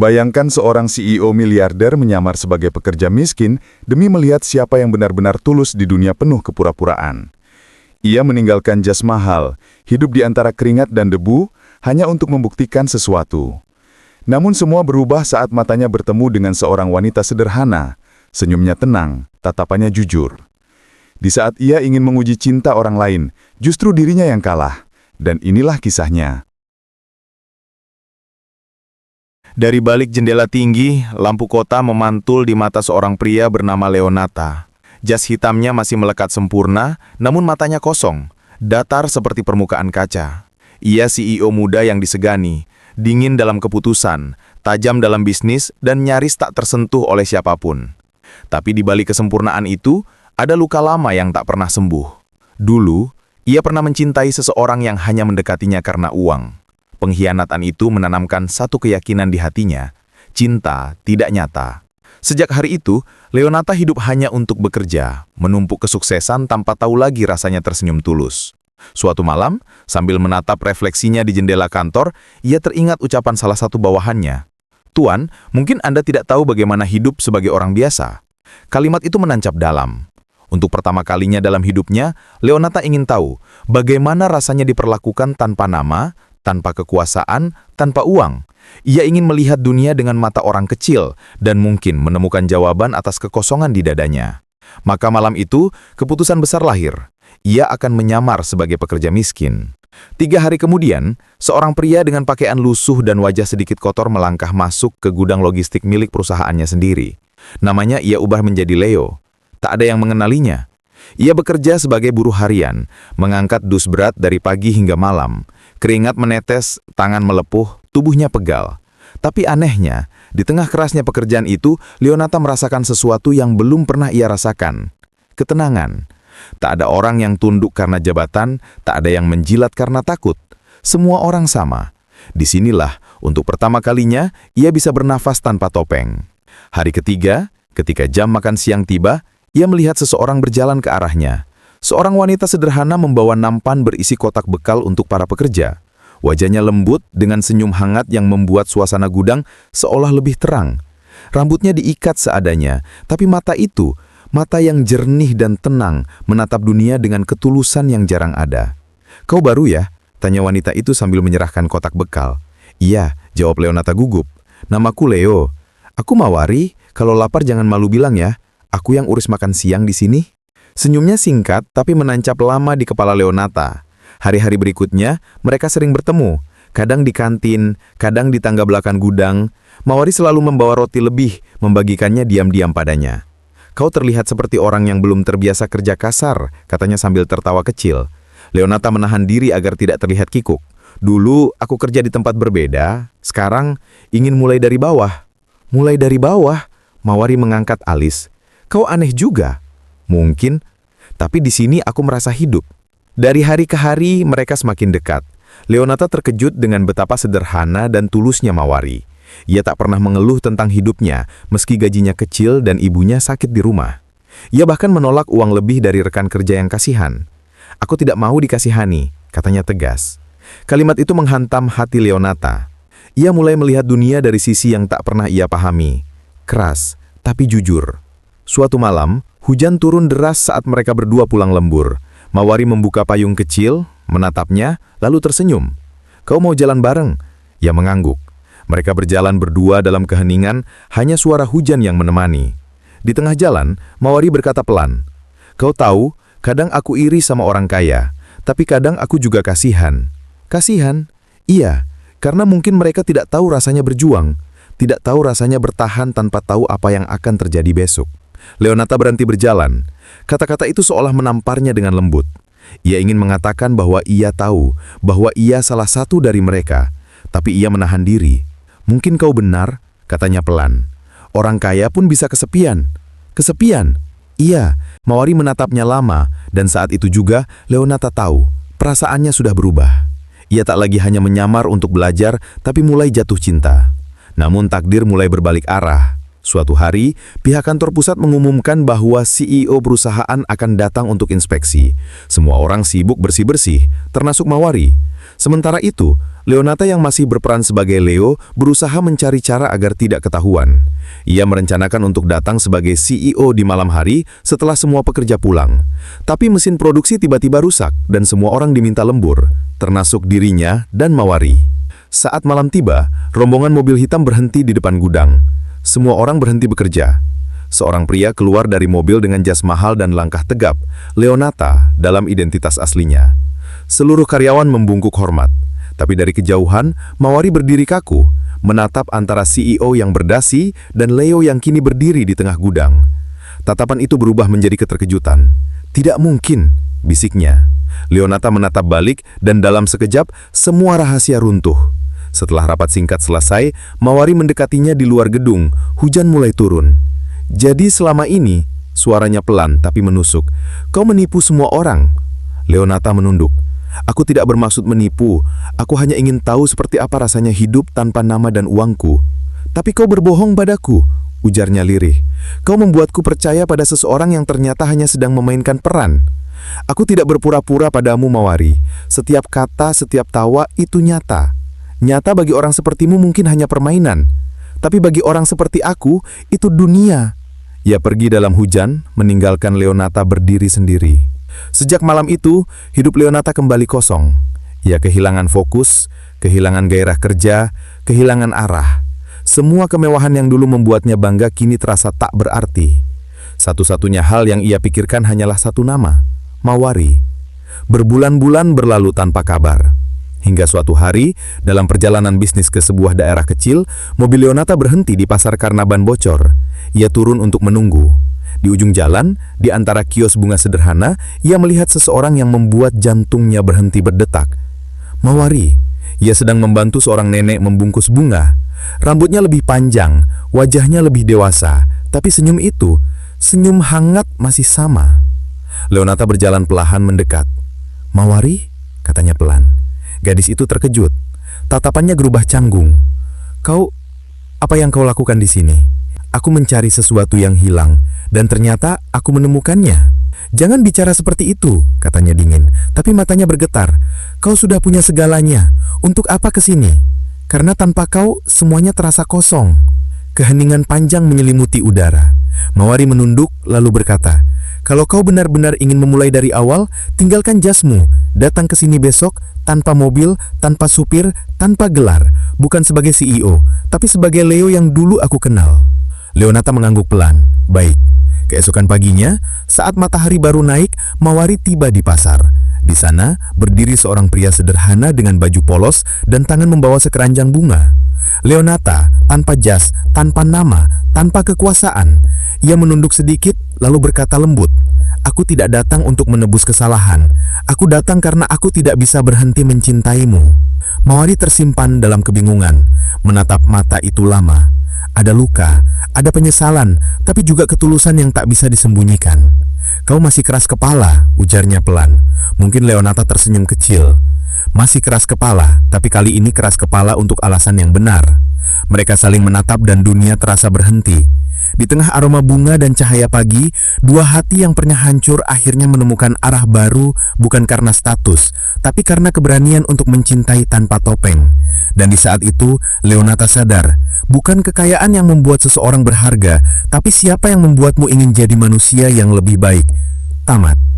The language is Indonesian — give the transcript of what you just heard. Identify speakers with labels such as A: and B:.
A: Bayangkan seorang CEO miliarder menyamar sebagai pekerja miskin demi melihat siapa yang benar-benar tulus di dunia penuh kepura-puraan. Ia meninggalkan jas mahal, hidup di antara keringat dan debu, hanya untuk membuktikan sesuatu. Namun semua berubah saat matanya bertemu dengan seorang wanita sederhana, senyumnya tenang, tatapannya jujur. Di saat ia ingin menguji cinta orang lain, justru dirinya yang kalah. Dan inilah kisahnya.
B: Dari balik jendela tinggi, lampu kota memantul di mata seorang pria bernama Leonata. Jas hitamnya masih melekat sempurna, namun matanya kosong, datar seperti permukaan kaca. Ia CEO muda yang disegani, dingin dalam keputusan, tajam dalam bisnis, dan nyaris tak tersentuh oleh siapapun. Tapi di balik kesempurnaan itu, ada luka lama yang tak pernah sembuh. Dulu, ia pernah mencintai seseorang yang hanya mendekatinya karena uang. Pengkhianatan itu menanamkan satu keyakinan di hatinya, cinta tidak nyata. Sejak hari itu, Leonata hidup hanya untuk bekerja, menumpuk kesuksesan tanpa tahu lagi rasanya tersenyum tulus. Suatu malam, sambil menatap refleksinya di jendela kantor, ia teringat ucapan salah satu bawahannya. "Tuan, mungkin Anda tidak tahu bagaimana hidup sebagai orang biasa." Kalimat itu menancap dalam. Untuk pertama kalinya dalam hidupnya, Leonata ingin tahu bagaimana rasanya diperlakukan tanpa nama, tanpa kekuasaan, tanpa uang. Ia ingin melihat dunia dengan mata orang kecil dan mungkin menemukan jawaban atas kekosongan di dadanya. Maka malam itu, keputusan besar lahir. Ia akan menyamar sebagai pekerja miskin. 3 hari kemudian, seorang pria dengan pakaian lusuh dan wajah sedikit kotor melangkah masuk ke gudang logistik milik perusahaannya sendiri. Namanya ia ubah menjadi Leo. Tak ada yang mengenalinya. Ia bekerja sebagai buruh harian, mengangkat dus berat dari pagi hingga malam. Keringat menetes, tangan melepuh, tubuhnya pegal. Tapi anehnya, di tengah kerasnya pekerjaan itu, Leonata merasakan sesuatu yang belum pernah ia rasakan. Ketenangan. Tak ada orang yang tunduk karena jabatan, tak ada yang menjilat karena takut. Semua orang sama. Disinilah, untuk pertama kalinya, ia bisa bernafas tanpa topeng. Hari ketiga, ketika jam makan siang tiba, ia melihat seseorang berjalan ke arahnya. Seorang wanita sederhana membawa nampan berisi kotak bekal untuk para pekerja. Wajahnya lembut dengan senyum hangat yang membuat suasana gudang seolah lebih terang. Rambutnya diikat seadanya, tapi mata itu, mata yang jernih dan tenang, menatap dunia dengan ketulusan yang jarang ada. "Kau baru ya?" tanya wanita itu sambil menyerahkan kotak bekal. "Iya," jawab Leonata gugup. "Namaku Leo. Aku Mawari, kalau lapar jangan malu bilang ya. Aku yang urus makan siang di sini." Senyumnya singkat tapi menancap lama di kepala Leonata. Hari-hari berikutnya, mereka sering bertemu. Kadang di kantin, kadang di tangga belakang gudang. Mawari selalu membawa roti lebih, membagikannya diam-diam padanya. "Kau terlihat seperti orang yang belum terbiasa kerja kasar," katanya sambil tertawa kecil. Leonata menahan diri agar tidak terlihat kikuk. "Dulu aku kerja di tempat berbeda, sekarang ingin mulai dari bawah." "Mulai dari bawah?" Mawari mengangkat alis. "Kau aneh juga." "Mungkin, tapi di sini aku merasa hidup." Dari hari ke hari, mereka semakin dekat. Leonata terkejut dengan betapa sederhana dan tulusnya Mawari. Ia tak pernah mengeluh tentang hidupnya, meski gajinya kecil dan ibunya sakit di rumah. Ia bahkan menolak uang lebih dari rekan kerja yang kasihan. "Aku tidak mau dikasihani," katanya tegas. Kalimat itu menghantam hati Leonata. Ia mulai melihat dunia dari sisi yang tak pernah ia pahami. Keras, tapi jujur. Suatu malam, hujan turun deras saat mereka berdua pulang lembur. Mawari membuka payung kecil, menatapnya, lalu tersenyum. "Kau mau jalan bareng?" Ia mengangguk. Mereka berjalan berdua dalam keheningan, hanya suara hujan yang menemani. Di tengah jalan, Mawari berkata pelan, "Kau tahu, kadang aku iri sama orang kaya, tapi kadang aku juga kasihan." "Kasihan?" "Iya, karena mungkin mereka tidak tahu rasanya berjuang, tidak tahu rasanya bertahan tanpa tahu apa yang akan terjadi besok." Leonata berhenti berjalan. Kata-kata itu seolah menamparnya dengan lembut. Ia ingin mengatakan bahwa ia tahu, bahwa ia salah satu dari mereka. Tapi ia menahan diri. "Mungkin kau benar," katanya pelan. "Orang kaya pun bisa kesepian." "Kesepian?" "Iya." Mawari menatapnya lama, dan saat itu juga Leonata tahu, perasaannya sudah berubah. Ia tak lagi hanya menyamar untuk belajar, tapi mulai jatuh cinta. Namun takdir mulai berbalik arah. Suatu hari, pihak kantor pusat mengumumkan bahwa CEO perusahaan akan datang untuk inspeksi. Semua orang sibuk bersih-bersih, termasuk Mawari. Sementara itu, Leonata yang masih berperan sebagai Leo berusaha mencari cara agar tidak ketahuan. Ia merencanakan untuk datang sebagai CEO di malam hari setelah semua pekerja pulang. Tapi mesin produksi tiba-tiba rusak dan semua orang diminta lembur, termasuk dirinya dan Mawari. Saat malam tiba, rombongan mobil hitam berhenti di depan gudang. Semua orang berhenti bekerja. Seorang pria keluar dari mobil dengan jas mahal dan langkah tegap, Leonata dalam identitas aslinya. Seluruh karyawan membungkuk hormat. Tapi dari kejauhan, Mawari berdiri kaku, menatap antara CEO yang berdasi dan Leo yang kini berdiri di tengah gudang. Tatapan itu berubah menjadi keterkejutan. Tidak mungkin, bisiknya. Leonata menatap balik dan dalam sekejap, semua rahasia runtuh. Setelah rapat singkat selesai, Mawari mendekatinya di luar gedung. Hujan mulai turun. Jadi selama ini, suaranya pelan tapi menusuk. Kau menipu semua orang. Leonata menunduk. Aku tidak bermaksud menipu. Aku hanya ingin tahu seperti apa rasanya hidup tanpa nama dan uangku. Tapi kau berbohong padaku, ujarnya lirih. Kau membuatku percaya pada seseorang yang ternyata hanya sedang memainkan peran. Aku tidak berpura-pura padamu, Mawari. Setiap kata, setiap tawa itu nyata. Nyata bagi orang sepertimu mungkin hanya permainan. Tapi bagi orang seperti aku, itu dunia. Ia pergi dalam hujan, meninggalkan Leonata berdiri sendiri. Sejak malam itu, hidup Leonata kembali kosong. Ia kehilangan fokus, kehilangan gairah kerja, kehilangan arah. Semua kemewahan yang dulu membuatnya bangga kini terasa tak berarti. Satu-satunya hal yang ia pikirkan hanyalah satu nama, Mawari. Berbulan-bulan berlalu tanpa kabar. Hingga suatu hari, dalam perjalanan bisnis ke sebuah daerah kecil, mobil Leonata berhenti di pasar karena ban bocor. Ia turun untuk menunggu. Di ujung jalan, di antara kios bunga sederhana, ia melihat seseorang yang membuat jantungnya berhenti berdetak. Mawari. Ia sedang membantu seorang nenek membungkus bunga. Rambutnya lebih panjang, wajahnya lebih dewasa, tapi senyum itu, senyum hangat masih sama. Leonata berjalan perlahan mendekat. Mawari, katanya pelan. Gadis itu terkejut. Tatapannya gerubah canggung. Apa yang kau lakukan di sini? Aku mencari sesuatu yang hilang, dan ternyata aku menemukannya. Jangan bicara seperti itu, katanya dingin, tapi matanya bergetar. Kau sudah punya segalanya. Untuk apa ke sini? Karena tanpa kau, semuanya terasa kosong. Keheningan panjang menyelimuti udara. Mawari menunduk, lalu berkata, kalau kau benar-benar ingin memulai dari awal, tinggalkan jasmu. Datang ke sini besok, tanpa mobil, tanpa supir, tanpa gelar. Bukan sebagai CEO, tapi sebagai Leo yang dulu aku kenal. Leonata mengangguk pelan. Baik. Keesokan paginya, saat matahari baru naik, Mawari tiba di pasar. Di sana, berdiri seorang pria sederhana dengan baju polos dan tangan membawa sekeranjang bunga. Leonata, tanpa jas, tanpa nama, tanpa kekuasaan. Ia menunduk sedikit, lalu berkata lembut, aku tidak datang untuk menebus kesalahan. Aku datang karena aku tidak bisa berhenti mencintaimu. Mawari tersimpan dalam kebingungan, menatap mata itu lama. Ada luka, ada penyesalan, tapi juga ketulusan yang tak bisa disembunyikan. Kau masih keras kepala, ujarnya pelan. Mungkin Leonata tersenyum kecil. Masih keras kepala, tapi kali ini keras kepala untuk alasan yang benar. Mereka saling menatap dan dunia terasa berhenti. Di tengah aroma bunga dan cahaya pagi, dua hati yang pernah hancur akhirnya menemukan arah baru, bukan karena status, tapi karena keberanian untuk mencintai tanpa topeng. Dan di saat itu, Leonata sadar, bukan kekayaan yang membuat seseorang berharga, tapi siapa yang membuatmu ingin jadi manusia yang lebih baik. Tamat.